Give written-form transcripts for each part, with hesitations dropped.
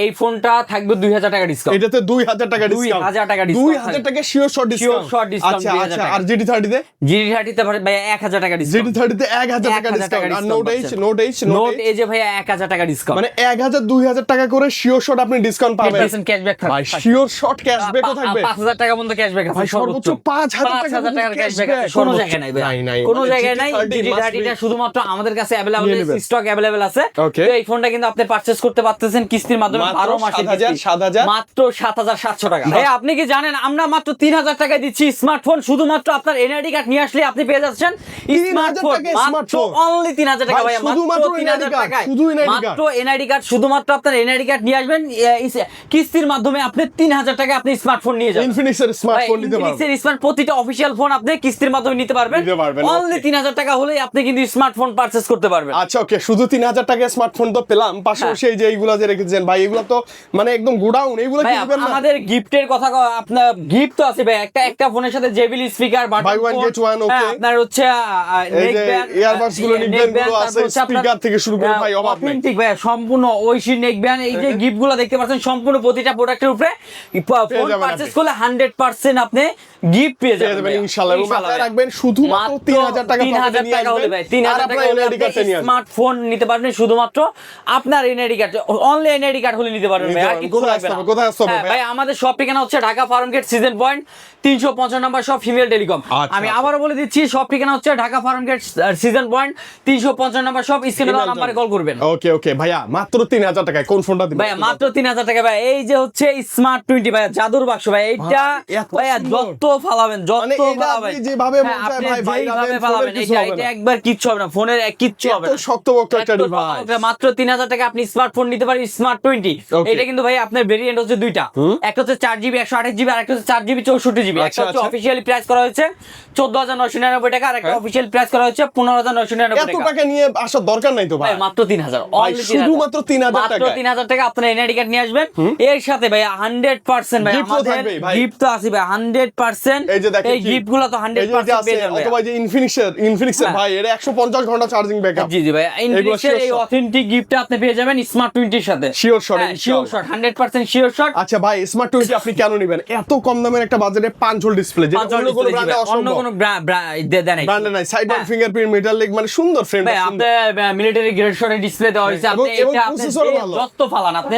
এই ফোনটা থাকবে 2000 টাকা ডিসকাউন্ট। এটাতে 2000 টাকা ডিসকাউন্ট, 2000 টাকা ডিসকাউন্ট, 2000 টাকা শিওর শর্ট ডিসকাউন্ট। আচ্ছা আচ্ছা, আর GT30 তে? GT30 তে ভাই 1000 টাকা ডিসকাউন্ট। GT30 তে 1000 টাকা ডিসকাউন্ট। আর নোট এইচ ভাই 1000 টাকা ডিসকাউন্ট, মানে 1000 2000 টাকা করে শিওর শর্ট আপনি ডিসকাউন্ট পাবেন। ক্যাশব্যাক থাকবে ভাই শিওর শর্ট ক্যাশব্যাকও থাকবে। 5000 টাকা পর্যন্ত ক্যাশব্যাক আছে, ভাই সর্বোচ্চ 5000 টাকার ক্যাশব্যাক আছে। কোনো জায়গায় নাই ভাই, কোনো জায়গায় নাই। GT30 টা শুধুমাত্র আমাদের কাছে अवेलेबल, স্টক अवेलेबल আছে। তো এই ফোনটা কিন্তু আপনি পারচেজ করতে পারতেছেন কিস্তির মাধ্যমে 12 মাসের কিস্তি, মাত্র 7700 টাকা। ভাই আপনি কি জানেন আমরা মাত্র 3000 টাকায় দিচ্ছি স্মার্টফোন। শুধুমাত্র আপনার এনআইডি কার্ড নিয়ে আসলে আপনি পেয়ে যাচ্ছেন স্মার্টফোন মাত্র অনলি 3000 টাকা। ভাই মাত্র 3000 টাকায়, মাত্র এনআইডি কার্ড, শুধুমাত্র আপনার এনআইডি কার্ড নিয়ে আসবেন, কিস্তির মাধ্যমে আপনি 3000 টাকায় আপনি স্মার্টফোন নিয়ে যাবেন। ইনফিনিক্সের স্মার্টফোন নিতে পারবেন। ইনফিনিক্সের স্মার্ট প্রতিটা অফিশিয়াল ফোন আপনি কিস্তির মাধ্যমে নিতে পারবেন। অনলি 3000 টাকা হলেই আপনি কিন্তু স্মার্টফোন পারচেজ করতে পারবেন। আচ্ছা ওকে, শুধু 3000 টাকায় স্মার্টফোন তো পেলাম, পাশাপাশি এই যে এইগুলা যে রেখেছেন ভাই, এগুলা তো মানে একদম গোডাউন, এগুলা কি দিবেন না? আমাদের গিফটের কথা, আপনার গিফট তো আছে ভাই। একটা ফোনের সাথে JBL speaker, buy one get one, okay. আপনার হচ্ছে নেক ব্যান্ড, ইয়ারবাডস গুলো, নেক ব্যান্ড গুলো আছে, স্পিকার থেকে শুরু করে ভাই অভাব নেই। অথেন্টিক ভাই, সম্পূর্ণ ঐশী নেক ব্যান্ড। এই যে গিফট গুলো দেখতে পাচ্ছেন, সম্পূর্ণ প্রতিটা প্রোডাক্টের উপরে ফোন পারচেজ করলে 100% আপনি গিফট পেয়ে যাবেন ইনশাআল্লাহ। মাথায় রাখবেন শুধুমাত্র 3000 টাকা হলে ভাই, 3000 টাকা হলে আপনি স্মার্টফোন নিতে পারবেন। শুধুমাত্র আপনার NID card, only NID card হলে নিতে পারবেন ভাই, আর কিছু লাগবে না। কোথায় আসবে ভাই? আমাদের শপ ঠিকানা হচ্ছে ঢাকা ফার্মগেট সিজন পয়েন্ট 355 নম্বর শপ, ফিমেল টেলিকম। আমি আবারও বলে দিচ্ছি, শপ ঠিকানা হচ্ছে ঢাকা ফার্মগেট সিজন পয়েন্ট 355 নম্বর শপ, স্ক্রিনে দেওয়া নম্বরে কল করবেন। ওকে ওকে ভাইয়া, মাত্র 3000 টাকায় কোন ফোনটা দিবেন? ভাই মাত্র 3000 টাকা ভাই। এই যে হচ্ছে স্মার্ট 20 ভাই, জাদুর বাক্স ভাই। এইটা ভাইয়া যত ফালাবেন, যত ফালাবেন, যেভাবে মন চায় ভাই যেভাবে ফালাবেন, এটা একবার কিচ্ছু হবে না, ফোনের কিচ্ছু হবে না। শক্তপোক্ত একটা ডিভাইস। মাত্র 3000 টাকা আপনি স্মার্টফোন নিতে পারেন, স্মার্ট 20। এটা কিন্তু ভাই আপনার ভেরিয়েন্ট হচ্ছে দুইটা, একটা হচ্ছে 4GB 128GB, আর একটা হচ্ছে 4GB 64GB। একটা হচ্ছে অফিশিয়ালি প্রাইস করা হয়েছে 14999 টাকা, আর একটা অফিশিয়াল প্রাইস করা হয়েছে 15999 টাকা। এত টাকা নিয়ে আসার দরকার নাই তো ভাই, মাত্র 3000, শুধুমাত্র 3000 টাকা। মাত্র 3000 টাকা আপনার এনআইডি কার্ড নিয়ে আসবেন। এর সাথে ভাই 100% ভাই আমাদের গিফট তো আছে ভাই 100%। এই গিফটগুলো তো 100% পেয়ে যাবেন। অথবা যে ইনফিনিক্সের ভাই, এটা 150 ঘন্টা চার্জিং ব্যাকআপ। জি ভাই, ইনফিনিক্সের এই অথেন্টিক গিফটটা আপনি পেয়ে যাবেন স্মার্ট 20 এর সাথে। Sure shot, 100% sure shot. আচ্ছা ভাই, স্মার্ট 20 আপনি কেন নেবেন? এত কম দামের একটা বাজেটে 5 হোল ডিসপ্লে, যেটা অন্য কোনো ব্র্যান্ডে অসম্ভব, অন্য কোনো ব্র্যান্ডে নাই। Side down fingerprint, metal leg, মানে সুন্দর ফ্রেম। ভাই আপনার মিলিটারি গ্রেড শটের ডিসপ্লে দেওয়া হয়েছে। আপনি এটা আপনি যত ফালান, আপনি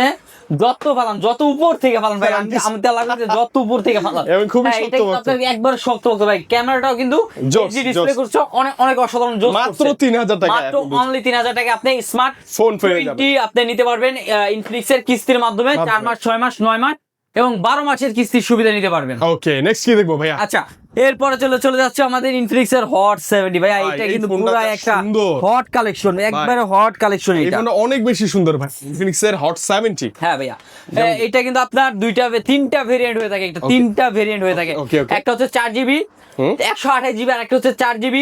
যত উপর থেকে ফালান ভাই, আমি তো লাগে যে যত উপর থেকে ফালান, এবং খুবই শক্তপোক্ত, আপনার একবার শক্তপোক্ত ভাই। ক্যামেরাটাও কিন্তু এইচডি ডিসপ্লে করছে, অনেক অসাধারণ জোস। মাত্র 3000 টাকা, মাত্র অনলি 3000 টাকা আপনি স্মার্ট ফোন পেয়ে 20 আপনি নিতে পারবেন ইনফিনিক্সের কিস্তির মাধ্যমে। 4 মাস, 6 মাস, 9 মাস এবং 12 মাসের কিস্তির সুবিধা নিতে পারবেন। ওকে, নেক্সট কি দেখবো ভাইয়া? আচ্ছা, এরপরে চলে যাচ্ছে আমাদের ইনফিনিক্সের হট 70 ভাই। এটা কিন্তু পুরো একটা হট কালেকশন, একবারে হট কালেকশন। এটা অনেক বেশি সুন্দর ভাই, ইনফিনিক্সের হট 70। হ্যাঁ ভাইয়া, এটা কিন্তু আপনার তিনটা ভেরিয়েন্ট হয়ে থাকে, তিনটা ভেরিয়েন্ট হয়ে থাকে। একটা হচ্ছে 4GB 128GB, আর একটা হচ্ছে 4GB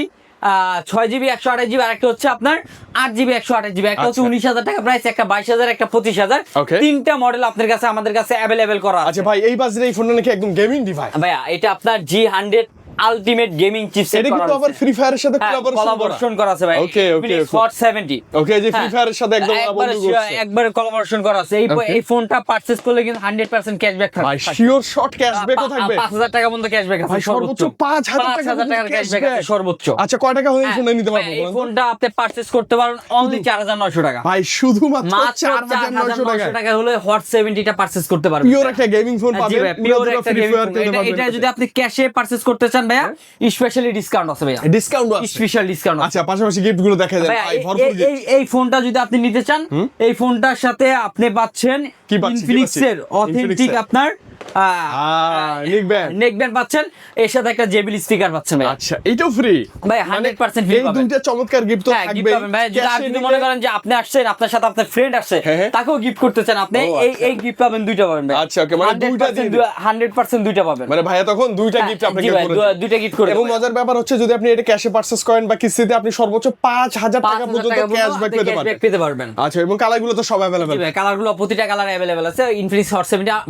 6GB 128GB, আর একটা হচ্ছে আপনার 8GB 128GB। একটা হচ্ছে 19000 টাকা প্রাইস, একটা 22000, একটা 25000। তিনটা মডেল আপনাদের কাছে, আমাদের কাছে অ্যাভেলেবেল করা আছে। আচ্ছা ভাই, এই বাজারে এই ফোনটা নাকি একদম গেমিং ডিভাইস ভাইয়া। এটা আপনার G100 আলটিমেট গেমিং চিপসেট করা আছে। এটা কিন্তু আবার ফ্রি ফায়ারের সাথে কোলাবোরেশন করা আছে ভাই। ওকে হট 70। ওকে, যে ফ্রি ফায়ারের সাথে একদম একবার কোলাবোরেশন করা আছে। এই ফোনটা পারচেজ করলে কিন্তু 100% ক্যাশব্যাক থাকবে ভাই, শিওর শর্ট ক্যাশব্যাকও থাকবে। 5000 টাকা পর্যন্ত ক্যাশব্যাক আছে, ভাই সর্বোচ্চ 5000 টাকা ক্যাশব্যাক আছে সর্বোচ্চ। আচ্ছা, কয় টাকা হলে এই ফোনটা নিতে পারবো? এই ফোনটা আপনি পারচেজ করতে পারেন অনলি 4900 টাকা। ভাই শুধুমাত্র 4900 টাকা হলে হট 70 টা পারচেজ করতে পারবেন। পিওর একটা গেমিং ফোন পাবেন, পিওর একটা গেমিং ফোন। এটা যদি আপনি ক্যাশে পারচেজ করতে চান ভাইয়া, স্পেশালি ডিসকাউন্ট আছে ভাইয়া, ডিসকাউন্ট আছে, স্পেশাল ডিসকাউন্ট। আচ্ছা, পাশাপাশি গিফট গুলো দেখা যায় ভাই, ভরপুর গিফট। এই ফোনটা যদি আপনি নিতে চান, এই ফোনটার সাথে আপনি পাচ্ছেন ইনফিনিক্সের অথেন্টিক আপনার নেক ব্যান্ড পাচ্ছেন, এর সাথে একটা জেবিএল স্পিকার পাচ্ছেন ভাই। আচ্ছা, এটাও ফ্রি ভাই, 100% ফ্রি পাবেন। এই দুইটা চমৎকার গিফট তো থাকবে ভাই। যদি মনে করেন যে আপনি আসছেন, আপনার সাথে আপনার ফ্রেন্ড আসছে, তাকেও গিফট করতে চান, আপনি এই গিফট পাবেন, দুইটা পাবেন ভাই। আচ্ছা, ওকে, মানে 100% দুইটা পাবেন, মানে ভাইয়া তখন দুইটা গিফট আপনাকে করে দেবে, দুইটা গিফট করে। এবং মজার ব্যাপার হচ্ছে, যদি আপনি এটা ক্যাশে পারচেজ করেন বা কিস্তিতে, আপনি সর্বোচ্চ 5000 টাকা পর্যন্ত ক্যাশব্যাক পেতে পারবেন। আচ্ছা, এবং কালারগুলো তো সব अवेलेबल। কালারগুলো প্রতিটা কালার अवेलेबल আছে। ইনফিনিক্স হট 70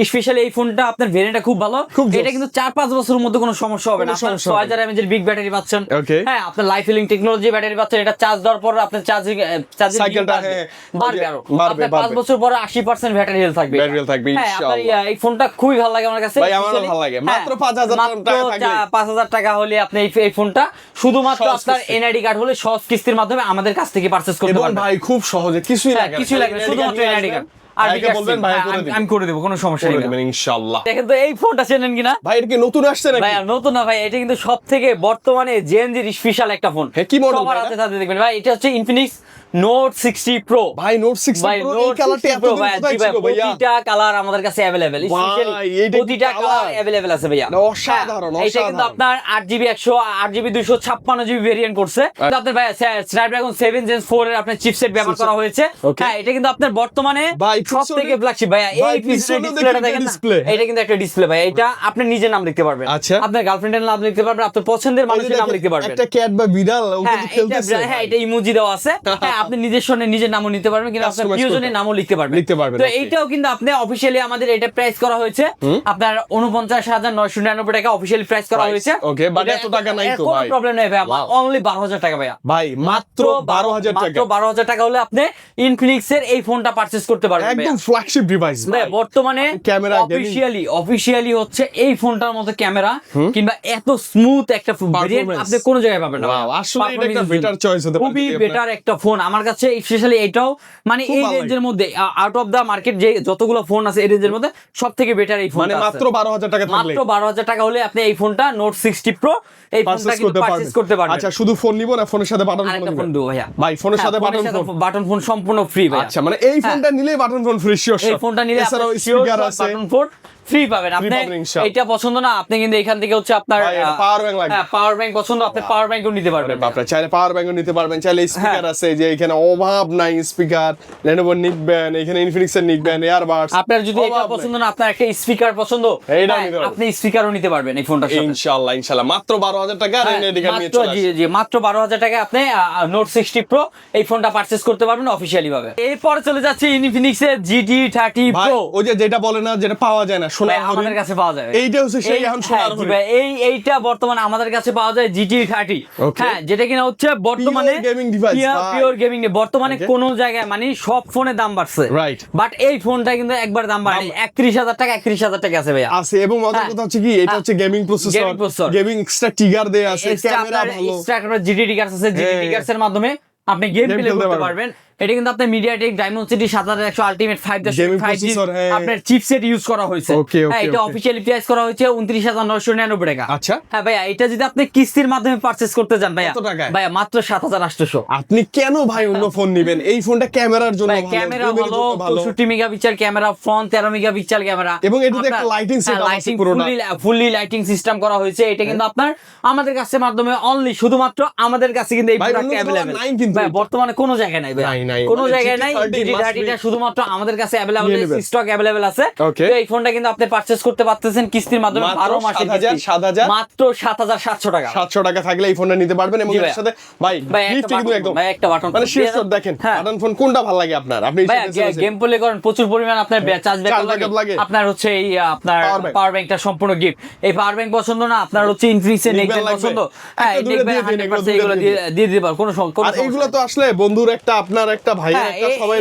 স্পেশালি এই ফোনটা আপনার ভেরিয়েন্টটা খুব ভালো, এটা কিন্তু 4-5 বছরের মধ্যে কোনো সমস্যা হবে না। আপনার 6000 mAh এর বিগ ব্যাটারি পাচ্ছেন, হ্যাঁ আপনার লাইফ হিলিং টেকনোলজি ব্যাটারি পাচ্ছেন, এটা চার্জ দেওয়ার পর আপনার চার্জিং সাইকেলটা বাড়বে আরো, আপনার 5 বছর পরে 80% ব্যাটারি হেলথ থাকবে, হ্যাঁ আপনার এই ফোনটা খুবই ভালো লাগে আমার কাছে। ভাই আমারও ভালো লাগে, মাত্র 5000 টাকা থাকলে, 5000 টাকা হলে আপনি এই ফোনটা শুধুমাত্র আপনার এনআইডি কার্ড হলে সহজ কিস্তির মাধ্যমে আমাদের কাছ থেকে পারচেজ করতে পারবেন। ভাই খুব সহজে, কিছুই লাগে না, শুধুমাত্র এনআইডি কার্ড আর বলবেন ভাই আমি করে দেব, কোনো সমস্যা নেই ইনশাআল্লাহ। দেখেন তো এই ফোনটা চেনেন কিনা ভাই, এটা কি নতুন আসছে নাকি? ভাই নতুন না ভাই, এটা কিন্তু সবথেকে বর্তমানে জেনজির স্পেশাল একটা ফোন। কি মডেল সবার হাতে সাথে দেখবেন ভাই, এটা হচ্ছে ইনফিনিক্স নোট 60 প্রো। ভাই নোট 60 প্রো এই কালারটা এত দিন কোথায় ছিল ভাইয়া? প্রতিটা কালার আমাদের কাছে अवेलेबल, স্পেশালি প্রতিটা কালার अवेलेबल আছে ভাইয়া, অসাধারণ। এটা কিন্তু আপনার 8GB 100 8GB 256GB ভেরিয়েন্ট করছে, কিন্তু আপনার ভাই স্ন্যাপড্রাগন 7 Gen 4 এর আপনার চিপসেট ব্যবহার করা হয়েছে। হ্যাঁ এটা কিন্তু আপনার বর্তমানে সবথেকে ফ্ল্যাগশিপ ভাইয়া। এই পিছনে ডিসপ্লেটা দেখেন না, এটা কিন্তু একটা ডিসপ্লে ভাই, এটা আপনি নিজের নাম লিখতে পারবেন, আপনার গার্লফ্রেন্ডের নাম লিখতে পারবেন, আপনার পছন্দের মানুষের নাম লিখতে পারবেন, একটা ক্যাট বা বিড়াল ওকে খেলতেছে, হ্যাঁ এটা ইমোজি দেওয়া আছে, হ্যাঁ আপনি নিজের নামও নিতে পারবেন, কিন্তু আপনার প্রিয়জনের নামও লিখতে পারবেন। তো এইটাও কিন্তু আপনি অফিশিয়ালি আমাদের এটা প্রাইস করা হয়েছে আপনার 49,999 টাকা অফিশিয়ালি প্রাইস করা হয়েছে। ওকে, বাট এত টাকা নাই তো ভাই, কোনো প্রবলেম নাই ভাই, অনলি 12,000 টাকা ভাইয়া। ভাই মাত্র 12,000 টাকা, মাত্র 12,000 টাকা হলে আপনি ইনফিনিক্স এর এই ফোনটা পারচেজ করতে পারবেন, একদম ফ্ল্যাগশিপ ডিভাইস ভাই। বর্তমানে ক্যামেরা অফিশিয়ালি হচ্ছে এই ফোনটার মতো ক্যামেরা কিংবা এত স্মুথ একটা ভেরিয়েন্ট আপনি কোনো জায়গায় পাবেন না। আসলে এটা একটা বেটার চয়েস হতে পারে, খুবই বেটার একটা ফোন আমার কাছে, স্পেশালি এটাও মানে এই রেঞ্জের মধ্যে আউট অফ দা মার্কেট যে যতগুলো ফোন আছে এই রেঞ্জের মধ্যে সবথেকে বেটার এই ফোন, মানে মাত্র 12,000 টাকা থাকলে, মাত্র 12,000 টাকা হলে আপনি এই ফোনটা নোট 60 প্রো এই ফোনটা কিন্তু পারচেজ করতে পারবেন। আচ্ছা শুধু ফোন নিব না, ফোনের সাথে বাটন ফোন দেব ভাইয়া? ভাই ফোনের সাথে বাটন ফোন সম্পূর্ণ ফ্রি ভাই। আচ্ছা মানে এই ফোনটা নিলে বাটন ফোন ফ্রি, শিওর এই ফোনটা নিলে এছাড়াও স্পিকার আছে, বাটন ফোন ফ্রি পাবেন আপনি। এটা পছন্দ না আপনি কিন্তু এখান থেকে হচ্ছে আপনার পাওয়ার ব্যাংক লাগবে, হ্যাঁ পাওয়ার ব্যাংক পছন্দ আপনি পাওয়ার ব্যাংকও নিতে পারবেন, আপনারা চাইলে পাওয়ার ব্যাংকও নিতে পারবেন, চাইলে স্পিকার আছে যে এখানে অভাব নাই, স্পিকার Lenovo নিকবেন, এখানে ইনফিনিক্স এর নিকবেন, এয়ারবাডস। আপনার যদি এটা পছন্দ না, আপনার একটা স্পিকার পছন্দ, আপনি স্পিকারও নিতে পারবেন এই ফোনটার সাথে ইনশাআল্লাহ। মাত্র 12,000 টাকা জি মাত্র 12,000 টাকা আপনি নোট 60 প্রো এই ফোনটা পারচেজ করতে পারবেন অফিশিয়ালি ভাবে। এরপর চলে যাচ্ছে ইনফিনিক্স এর GT30 Pro। ওই যে যেটা বলে না যেটা পাওয়া যায় না, সোনার আমাদের কাছে পাওয়া যায়, এইটা হচ্ছে সেই এখন সোনার হরিণ। এইটা বর্তমানে আমাদের কাছে পাওয়া যায় GT30, হ্যাঁ যেটা কিনা হচ্ছে বর্তমানে গেমিং ডিভাইস, পিওর গেমিং বর্তমানে কোন জায়গায় মানে সব ফোনের দাম বাড়ছে, রাইট, বাট এই ফোনটা কিন্তু একবার দাম বাড়েনি, 31,000 টাকা আছে ভাইয়া আছে। এবং মজার কথা হচ্ছে কি এটা হচ্ছে gaming processor, gaming extra trigger দেয়া আছে, ক্যামেরা ভালো, এক্সট্রা GT ট্রিগারস আছে, GT ট্রিগারস এর মাধ্যমে আপনি গেম প্লে করতে পারবেন। এটা কিন্তু আপনার মিডিয়াটেক ডাইমেনসিটি 7100 আলটিমেট 5.5G আপনার চিপসেট ইউজ করা হয়েছে, হ্যাঁ এটা অফিশিয়ালি প্রাইস করা হয়েছে 29,999 টাকা। আচ্ছা হ্যাঁ ভাইয়া এটা যদি আপনি কিস্তির মাধ্যমে পারচেজ করতে চান ভাইয়া মাত্র 7,800। আপনি কেন ভাই অন্য ফোন নেবেন? এই ফোনটা ক্যামেরার জন্য ভালো, ক্যামেরা ভালো, 64 megapixel camera, front 13 megapixel camera, এবং এটাতে একটা লাইটিং সেটআপ আছে, পুরোটা ফুললি লাইটিং সিস্টেম করা হয়েছে। এটা কিন্তু আপনার আমাদের কাছে মাধ্যমে অনলি শুধুমাত্র আমাদের কাছে কিন্তু এই প্রোডাক্ট अवेलेबल ভাই, বর্তমানে কোনো জায়গায় নাই ভাই, কোনো জায়গায় নাই। GT30টা শুধুমাত্র আমাদের কাছে अवेलेबल, স্টক अवेलेबल আছে। তো এই ফোনটা কিন্তু আপনি পারচেজ করতে পারতেছেন কিস্তির মাধ্যমে 12 মাসে, মাত্র 7,700 টাকা। 700 টাকা থাকলে এই ফোনটা নিতে পারবেন। এবং এর সাথে ভাই গিফট কিন্তু একদম একটা বাটন মানে শিওর দেখেন, বাটন ফোন কোনটা ভালো লাগে আপনার? আপনি গেম প্লে করেন প্রচুর পরিমাণ, আপনার চার্জ ব্যাকআপ লাগে, আপনার হচ্ছে এই আপনার পাওয়ার ব্যাংকটা সম্পূর্ণ গিফট। এই পাওয়ার ব্যাংক পছন্দ না, আপনার হচ্ছে ইনফিনিক্স এর নেকব্যান্ড পছন্দ, হ্যাঁ নেকব্যান্ড 100% এগুলো দিয়ে দিতে পারো, কোনো সমস্যা। আর এগুলো তো আসলে বন্ধুর একটা, আপনার একটা ভাইয়ের একটা, সবাই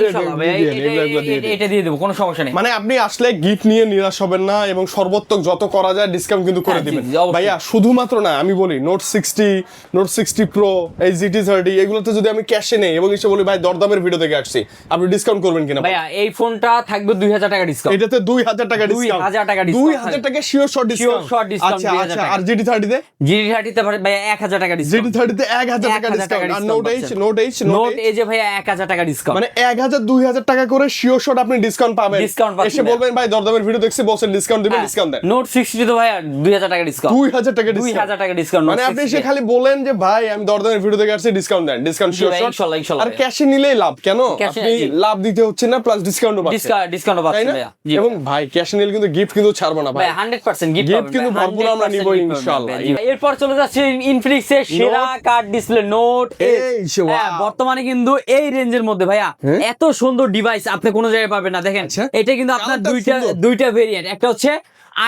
এটা দিয়ে দেব, কোনো সমস্যা নেই। মানে আপনি আসলে গিফট নিয়ে নিরাশ হবেন না, এবং সর্বোত্তম যত করা যায় ডিসকাউন্ট কিন্তু করে দিবেন ভাইয়া। শুধুমাত্র না, আমি বলি নোট 60 প্রো, এই GT30 এগুলোতে যদি আমি ক্যাশে নেই এবং এসে বলি ভাই দরদামের ভিডিও থেকে আসছি, আপনি ডিসকাউন্ট করবেন কিনা? ভাইয়া এই ফোনটা থাকবে 2,000 টাকা ডিসকাউন্ট, এটাতে 2,000 টাকা ডিসকাউন্ট, 2,000 টাকা শিওর শর্ট ডিসকাউন্ট। আচ্ছা আর GT30 তে ভাইয়া 1,000 টাকা ডিসকাউন্ট, GT30 তে 1,000 টাকা ডিসকাউন্ট। আর নোট এইচ যে ভাইয়া 1,000 টাকা ডিসকাউন্ট, মানে 1,000-2,000 টাকা করে শিওর শট আপনি ডিসকাউন্ট পাবেন। এসে বলবেন ভাই দরদামের ভিডিও দেখছি, বলছেন ডিসকাউন্ট দিবেন, ডিসকাউন্ট দেন। নোট 60 তো ভাইয়া 2,000 টাকা ডিসকাউন্ট, 2,000 টাকা ডিসকাউন্ট। মানে আপনি এসে খালি বলেন যে ভাই আমি দরদামের ভিডিও দেখে আসছি, ডিসকাউন্ট দেন, ডিসকাউন্ট শিওর শট। আর ক্যাশে নিলেই লাভ, কেন আপনি লাভ দিতে হচ্ছে না, প্লাস ডিসকাউন্টও পাচ্ছেন, ডিসকাউন্টও পাচ্ছেন ভাইয়া। এবং ভাই ক্যাশে নিলে কিন্তু গিফট কিন্তু ছাড়বো না ভাই, 100% গিফট কিন্তু ভরপুর আমরা নিব ইনশাআল্লাহ। এরপর চলে যাচ্ছে ইনফিনিক্স এর সেরা কার্ড ডিসপ্লে নোট এইচ। বর্তমানে কিন্তু এই রেঞ্জ রেঞ্জের মধ্যে ভাইয়া এত সুন্দর ডিভাইস আপনি কোনো জায়গায় পাবেন না। দেখেন এটা কিন্তু আপনার দুইটা ভেরিয়েন্ট, একটা হচ্ছে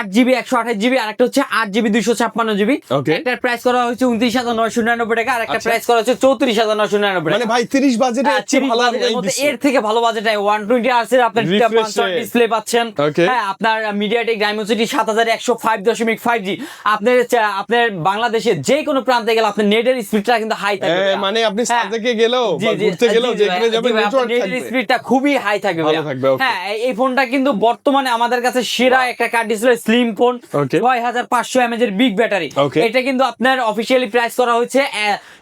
8GB 128GB আর একটা হচ্ছে 8GB 256GB। একটার প্রাইস করা হয়েছে 29,999 টাকা আর একটা প্রাইস করা হচ্ছে 34,999 টাকা। মানে ভাই 30 বাজেটে এর থেকে ভালো বাজেটে 120 Hz এর আপনি ডিসপ্লে পাচ্ছেন। হ্যাঁ, আপনার মিডিয়াটেক ডাইমেনসিটি 7105.5G। আপনার বাংলাদেশে যে কোনো প্রান্তে গেলে আপনার নেটের স্পিডটা কিন্তু হাই থাকবে, মানে আপনি সাজেকে গেলেও বা ঘুরতে গেলেও যেখানে যাবেন নেটওয়ার্ক থাকবে, নেটের স্পিডটা খুবই হাই থাকবে। হ্যাঁ, এই ফোনটা কিন্তু বর্তমানে আমাদের কাছে সেরা একটা card display slim phone, 6500 mAh এর বিগ ব্যাটারি। এটা কিন্তু আপনার অফিশিয়ালি প্রাইস করা হয়েছে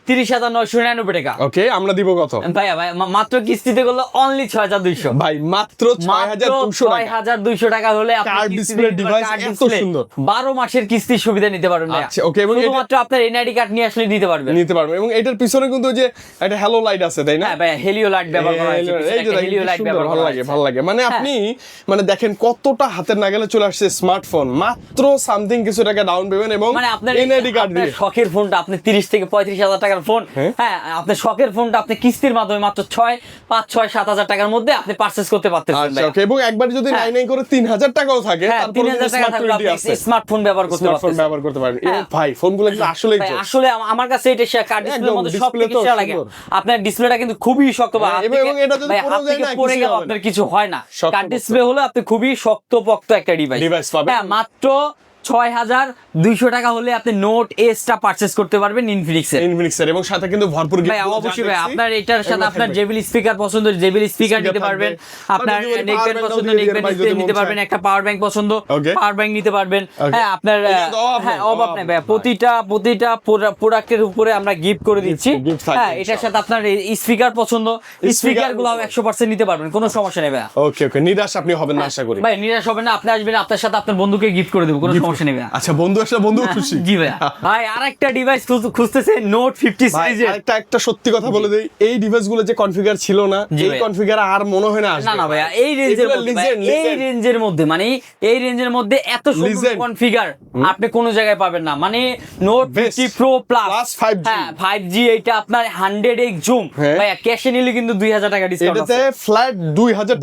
30,999 টাকা। ওকে, আমরা দিব কত ভাইয়া? ভাই মাত্র কিস্তিতে করলে অনলি 6,200। ভাই মাত্র 6,200 টাকা হলে কার্ড ডিসপ্লে ডিভাইস এত সুন্দর 12 মাসের কিস্তির সুবিধা নিতে পারবেন। আচ্ছা, ওকে, এবং শুধুমাত্র আপনার এনআইডি কার্ড নিয়ে আসলে নিতে পারবেন। এবং এটার পিছনে কিন্তু যে একটা হ্যালো লাইট আছে, তাই না? হ্যাঁ ভাই, হেলিও লাইট ব্যবহার করা হয়েছে। হেলিও লাইট ব্যবহার ভালো লাগে, ভালো লাগে। মানে আপনি মানে দেখেন কতটা হাতের নাগালে চলে আসছে স্মার্টফোন, মাত্র সামথিং কিছু টাকা ডাউন পেমেন্ট এবং মানে আপনার এনআইডি কার্ড দিয়ে শখের ফোনটা আপনি 30 থেকে 35,000 টাকার ফোন, হ্যাঁ আপনার শখের ফোনটা আপনি কিস্তির মাধ্যমে মাত্র 5-6-7,000 টাকার মধ্যে আপনি পারচেজ করতে পারতেছেন। আচ্ছা, ওকে, এবং একবার যদি 9 করে 3000 টাকাও থাকে, তারপরে 3000 টাকা থাকলে আপনি স্মার্টফোন ব্যবহার করতে পারবেন। ভাই ফোনগুলো কিন্তু আসলে আমার কাছে এটা কার্ড ডিসপ্লের মধ্যে সবথেকে সেরা লাগে। আপনার ডিসপ্লেটা কিন্তু খুবই শক্ত, এবং এটা যদি পড়ে গেল আপনার কিছু হয় না। কার্ড ডিসপ্লে হলো আপনি খুবই শক্তপোক্ত একটা ডিভাইস পাবেন। হ্যাঁ, মাত্র 6,200 টাকা হলে আপনি নোট এসটা পারচেজ করতে পারবেন ইনফিনিক্সের, এবং সাথে কিন্তু ভরপুর গিফট। ভাই অবশ্যই ভাই, আপনার এটার সাথে আপনার জেবিএল স্পিকার পছন্দ, জেবিএল স্পিকার নিতে পারবেন। আপনার নেকব্যান্ড পছন্দ, নেকব্যান্ড ডিসপ্লে নিতে পারবেন। একটা পাওয়ার ব্যাংক পছন্দ, পাওয়ার ব্যাংক নিতে পারবেন। হ্যাঁ, আপনার অভাব নেই ভাই, প্রতিটা প্রোডাক্টের উপরে আমরা গিফট করে দিচ্ছি। হ্যাঁ, এটার সাথে আপনার স্পিকার পছন্দ, স্পিকারগুলো 100% নিতে পারবেন, কোনো সমস্যা নেই ভাই। ওকে, নিরাশ আপনি হবেন না আশা করি। ভাই নিরাশ হবেন না, আপনি আসবেন, আপনার সাথে আপনার বন্ধুকে গিফট করে দেব, কোনো সমস্যা নেই। আচ্ছা, বন্ধু আসলে বন্ধু খুশি। জি ভাই। ভাই আরেকটা ডিভাইস খুঁজতেছে নোট 50 সিরিজের। একটা সত্যি কথা বলে দেই, এই ডিভাইসগুলো যে কনফিগার ছিল না, এই কনফিগার আর মনে হয় না আসবে। না ভাইয়া, এই রেঞ্জের মধ্যে এত সুন্দর কনফিগার আপনি কোন জায়গায় পাবেন না। মানে নোট 50 প্রো প্লাস 5G, হ্যাঁ 5G, এটা আপনার 100x জুম ভাইয়া, ক্যাশে নিলে কিন্তু 2000 টাকা ডিসকাউন্ট আছে। এটাতে ফ্ল্যাট 2000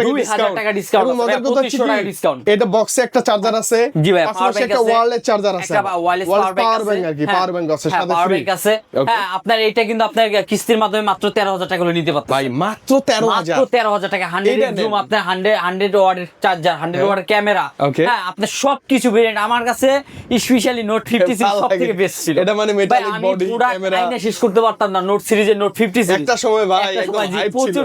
টাকা ডিসকাউন্ট। এবং মজার কথা হচ্ছে কি, এটা বক্সে একটা চার্জার আছে। জি ভাই, পাওয়ার ব্যাংক আছে, ওয়্যারলেস চার্জার আছে, একটা ওয়্যারলেস পাওয়ার ব্যাংক আর কি, পাওয়ার ব্যাংক আছে, সাথে ফ্রি আছে। হ্যাঁ, আপনার এটা কিন্তু আপনার কিস্তির মাধ্যমে মাত্র 13,000 টাকা হলে নিতে পারতেন। ভাই মাত্র 13,000 টাকা, 100 জুম, আপনার 100 ওয়াটের চার্জার, 100 ওয়াটের ক্যামেরা। হ্যাঁ, আপনার সবকিছু ভেরিয়েন্ট আমার কাছে স্পেশালি নোট 50 সিরিজ সবথেকে বেস্ট ছিল। এটা মানে মেটালিক বডি ক্যামেরা, আমি শেষ করতে পারতাম না নোট সিরিজের নোট 50 সিরিজ। একটা সময় ভাই একদম হাইপ ছিল,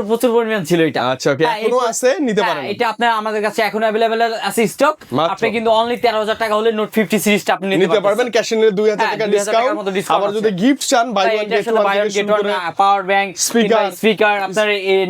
প্রচুর পরিমাণ ছিল এটা। আচ্ছা, ওকে, এখনো আছে, নিতে পারেন। এটা আপনার আমাদের কাছে এখন अवेलेबल আছে স্টক। আপনি কিন্তু অনলি 13,000 টাকা হলে নোট 50 সিরিজটা আপনি নিতে পারবেন। ক্যাশ ইনে 2000 টাকা ডিসকাউন্ট। আবার যদি গিফট চান, buy one get one, power bank, speaker, আপনার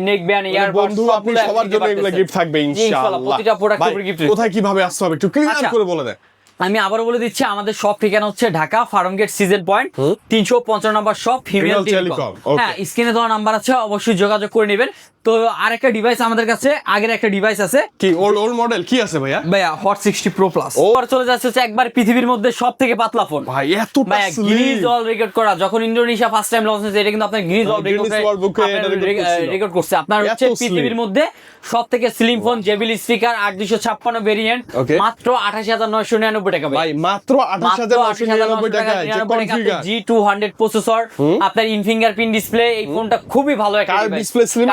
নেক ব্যান্ড, ইয়ারবাডস, বন্ধু আপনি সবার জন্য এগুলো গিফট থাকবে ইনশাআল্লাহ। প্রতিটা প্রোডাক্টের উপর গিফট। কোথায় কিভাবে আসতে হবে একটু ক্লিয়ার করে বলে দেন। আমি আবারও বলে দিচ্ছি, আমাদের শপ ঠিকানা হচ্ছে ঢাকা ফার্মগেট সিজন পয়েন্ট 355 নম্বর শপ, ফিমেল টেলিকম। হ্যাঁ, স্ক্রিনে দেওয়া নাম্বার আছে, অবশ্যই যোগাযোগ করে নেবেন। তো আরেকটা ডিভাইস আমাদের কাছে, আগের একটা ডিভাইস আছে কি ওল্ড মডেল কি আছে ভাইয়া হট 60 প্রো প্লাস। ওর চলে যাচ্ছে একবার পৃথিবীর মধ্যে সবথেকে পাতলা ফোন ভাই, এতটা গিনিজ ওয়ার্ল্ড রেকর্ড করা। যখন ইন্দোনেশিয়া ফার্স্ট টাইম লঞ্চ হয়েছে, এটা কিন্তু আপনার গিনিজ ওয়ার্ল্ড রেকর্ড করছে। আপনার হচ্ছে পৃথিবীর মধ্যে সবথেকে slim phone, JBL speaker, 8256 variant, মাত্র 28,999 টাকা ভাই, মাত্র 28,999 টাকা। যে কনফিগার G200 প্রসেসর, আপনার ইন ফিঙ্গারপ্রিন্ট ডিসপ্লে, এই ফোনটা খুবই ভালো একটা ডিসপ্লে, স্লিম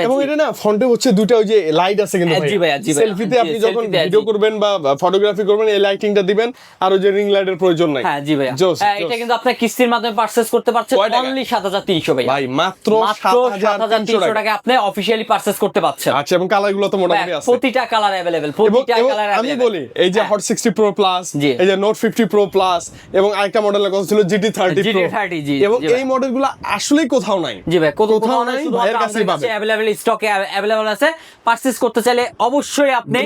এবং এটা না ফ্রন্টে হচ্ছে দুটো ওই যে লাইট আছে কিন্তু ভাই, সেলফিতে আপনি যখন ভিডিও করবেন বা ফটোগ্রাফি করবেন, এই লাইটিংটা দিবেন, আর ওই যে রিং লাইটের প্রয়োজন নাই। হ্যাঁ জি ভাইয়া, এটা কিন্তু আপনি কিস্তির মাধ্যমে পারচেজ করতে পারছেন অনলি 7,300 ভাই, মাত্র 7,300 টাকা আপনি অফিশিয়ালি পারচেজ করতে পারছেন। আচ্ছা, এবং কালারগুলো তো মোটামুটি আছে, প্রতিটা কালার अवेलेबल, প্রতিটা কালার अवेलेबल। আমি বলি এই যে হট 60 প্রো প্লাস, এই যে নোট 50 প্রো প্লাস, এবং আরেকটা মডেলের কথা ছিল GT 30 প্রো, এবং এই মডেলগুলো আসলেই কোথাও নাই। জি ভাই, কোথাও নাই, ভাইয়ের কাছেই পাবেন, अवेलेबल স্টকে अवेलेबल আছে। পারচেজ করতে চাইলে অবশ্যই আপনি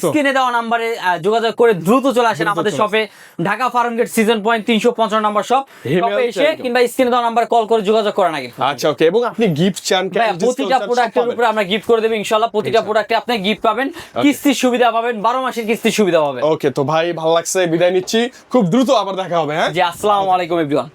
স্ক্রিনে দেওয়া নম্বরে যোগাযোগ করে দ্রুত চলে আসেন আমাদের শপে, ঢাকা ফার্মগেট সিজন পয়েন্ট 355 নম্বর শপ। শপে এসে কিংবা স্ক্রিনে দেওয়া নাম্বার কল করে যোগাযোগ করেন আগে। আচ্ছা, ওকে, এবং আপনি গিফট চান, প্রতিটা প্রোডাক্টের উপরে আমরা গিফট করে দেব ইনশাআল্লাহ। প্রতিটা প্রোডাক্টে আপনি গিফট পাবেন, কিস্তির সুবিধা পাবেন, 12 মাসের কিস্তির সুবিধা পাবেন। ওকে, তো ভাই ভালো লাগছে, বিদায় নিচ্ছি, খুব দ্রুত আবার দেখা হবে। হ্যাঁ জি, আসসালামু আলাইকুম এভরিওয়ান।